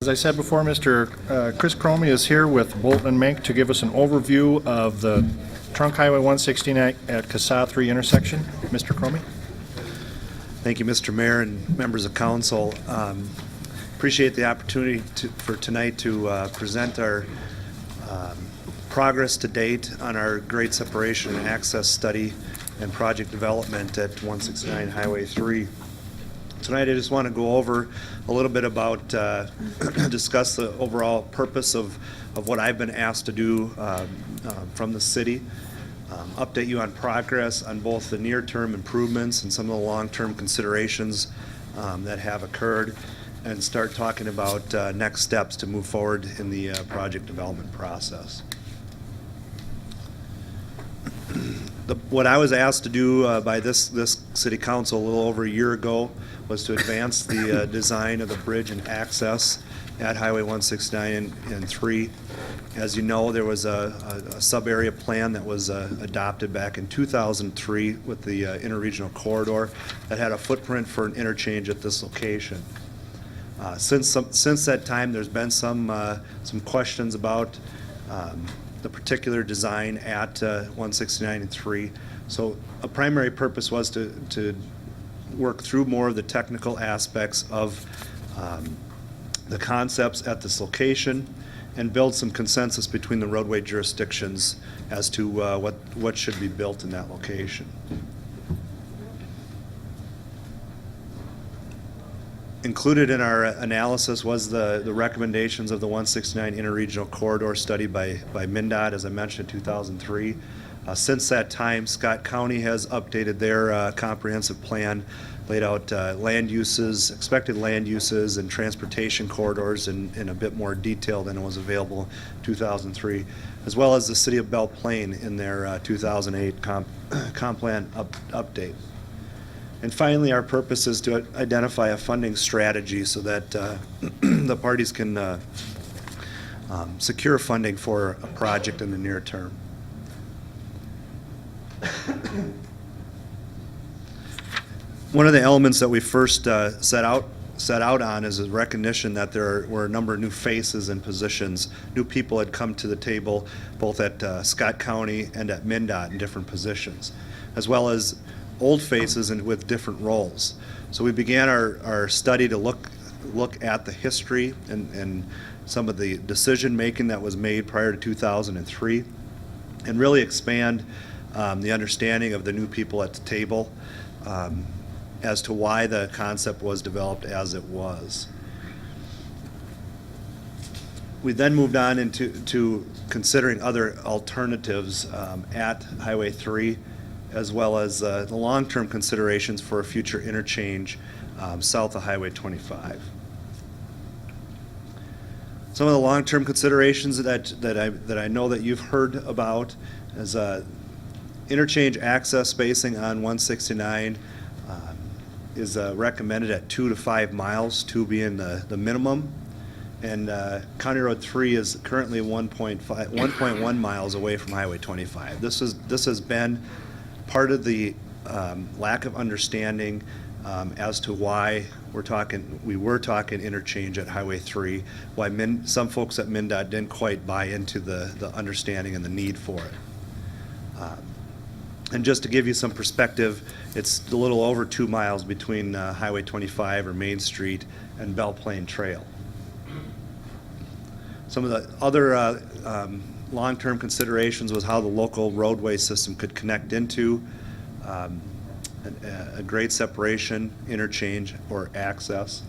As I said before, Mr. Chris Cromie is here with Bolton and Mink to give us an overview of the Trunk Highway 169 at Cassaw 3 intersection. Mr. Cromie. Thank you, Mr. Mayor and members of council. Appreciate the opportunity for tonight to present our progress to date on our grade separation and access study and project development at 169 Highway 3. Tonight I just want to go over a little bit about, discuss the overall purpose of what I've been asked to do from the city, update you on progress on both the near-term improvements and some of the long-term considerations that have occurred, and start talking about next steps to move forward in the project development process. What I was asked to do by this city council a little over a year ago was to advance the design of the bridge and access at Highway 169 and 3. As you know, there was a sub-area plan that was adopted back in 2003 with the interregional corridor that had a footprint for an interchange at this location. Since that time, there's been some questions about the particular design at 169 and 3. So a primary purpose was to work through more of the technical aspects of the concepts at this location and build some consensus between the roadway jurisdictions as to what should be built in that location. Included in our analysis was the recommendations of the 169 interregional corridor study by MnDOT, as I mentioned, in 2003. Since that time, Scott County has updated their comprehensive plan, laid out land uses, expected land uses, and transportation corridors in a bit more detail than was available in 2003, as well as the city of Belle Plaine in their 2008 comp plan update. And finally, our purpose is to identify a funding strategy so that the parties can secure funding for a project in the near term. One of the elements that we first set out on is a recognition that there were a number of new faces and positions. New people had come to the table, both at Scott County and at MnDOT in different positions, as well as old faces and with different roles. So we began our study to look at the history and some of the decision making that was made prior to 2003, and really expand the understanding of the new people at the table as to why the concept was developed as it was. We then moved on into considering other alternatives at Highway 3, as well as the long-term considerations for a future interchange south of Highway 25. Some of the long-term considerations that I know that you've heard about is interchange access spacing on 169 is recommended at 2 to 5 miles, 2 being the minimum, and County Road 3 is currently 1.1 miles away from Highway 25. This has been part of the lack of understanding as to why we were talking interchange at Highway 3, why some folks at MnDOT didn't quite buy into the understanding and the need for it. And just to give you some perspective, it's a little over 2 miles between Highway 25 or Main Street and Belle Plaine Trail. Some of the other long-term considerations was how the local roadway system could connect into a grade separation, interchange, or access.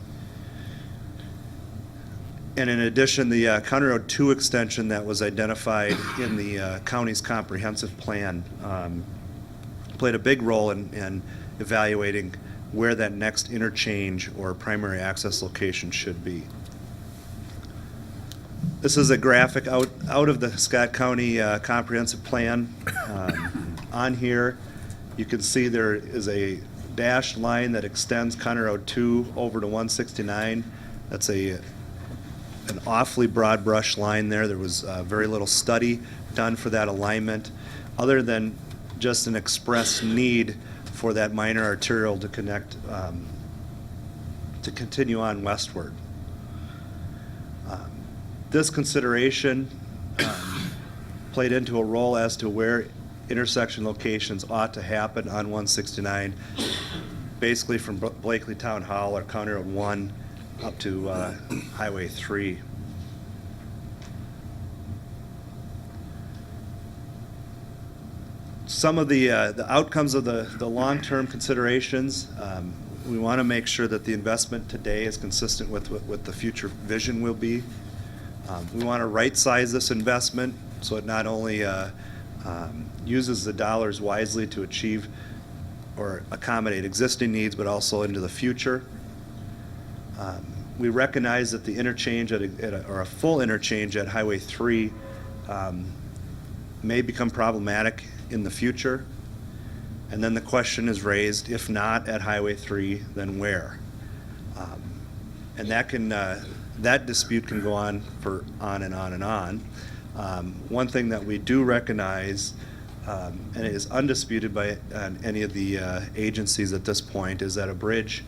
And in addition, the County Road 2 extension that was identified in the county's comprehensive plan played a big role in evaluating where that next interchange or primary access location should be. This is a graphic out of the Scott County comprehensive plan. On here, you can see there is a dashed line that extends County Road 2 over to 169. That's an awfully broad brush line there. There was very little study done for that alignment, other than just an express need for that minor arterial to connect, to continue on westward. This consideration played into a role as to where intersection locations ought to happen on 169, basically from Blakely Town Hall or County Road 1 up to Highway 3. Some of the outcomes of the long-term considerations, we want to make sure that the investment today is consistent with what the future vision will be. We want to right-size this investment so it not only uses the dollars wisely to achieve or accommodate existing needs, but also into the future. We recognize that the interchange or a full interchange at Highway 3 may become problematic in the future. And then the question is raised, if not at Highway 3, then where? And that dispute can go on for on and on and on. One thing that we do recognize, and it is undisputed by any of the agencies at this point, is that a bridge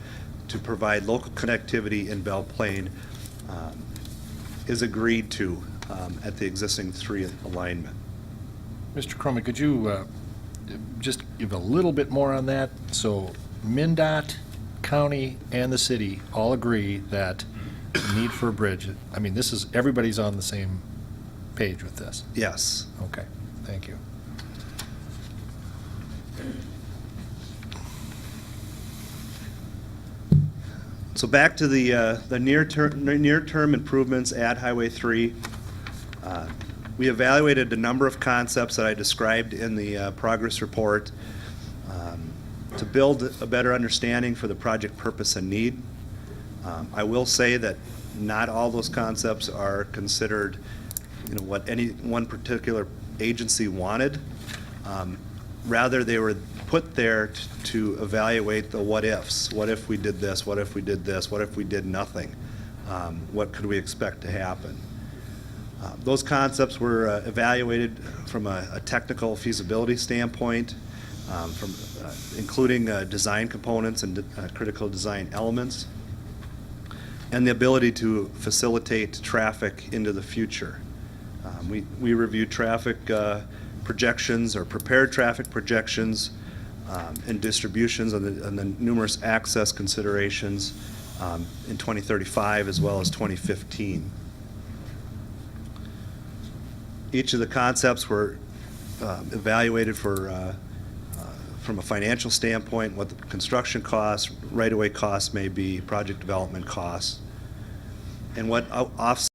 to provide local connectivity in Belle Plaine is agreed to at the existing 3 alignment. Mr. Cromie, could you just give a little bit more on that? So MnDOT, county, and the city all agree that the need for a bridge, I mean, this is, everybody's on the same page with this. Yes. Okay, thank you. So back to the near-term improvements at Highway 3. We evaluated a number of concepts that I described in the progress report to build a better understanding for the project purpose and need. I will say that not all those concepts are considered, what any one particular agency wanted. Rather, they were put there to evaluate the what-ifs. What if we did this? What if we did this? What if we did nothing? What could we expect to happen? Those concepts were evaluated from a technical feasibility standpoint, from including design components and critical design elements, and the ability to facilitate traffic into the future. We reviewed traffic projections or prepared traffic projections and distributions and the numerous access considerations in 2035 as well as 2015. Each of the concepts were evaluated from a financial standpoint, what the construction costs, right-of-way costs may be, project development costs, and what offset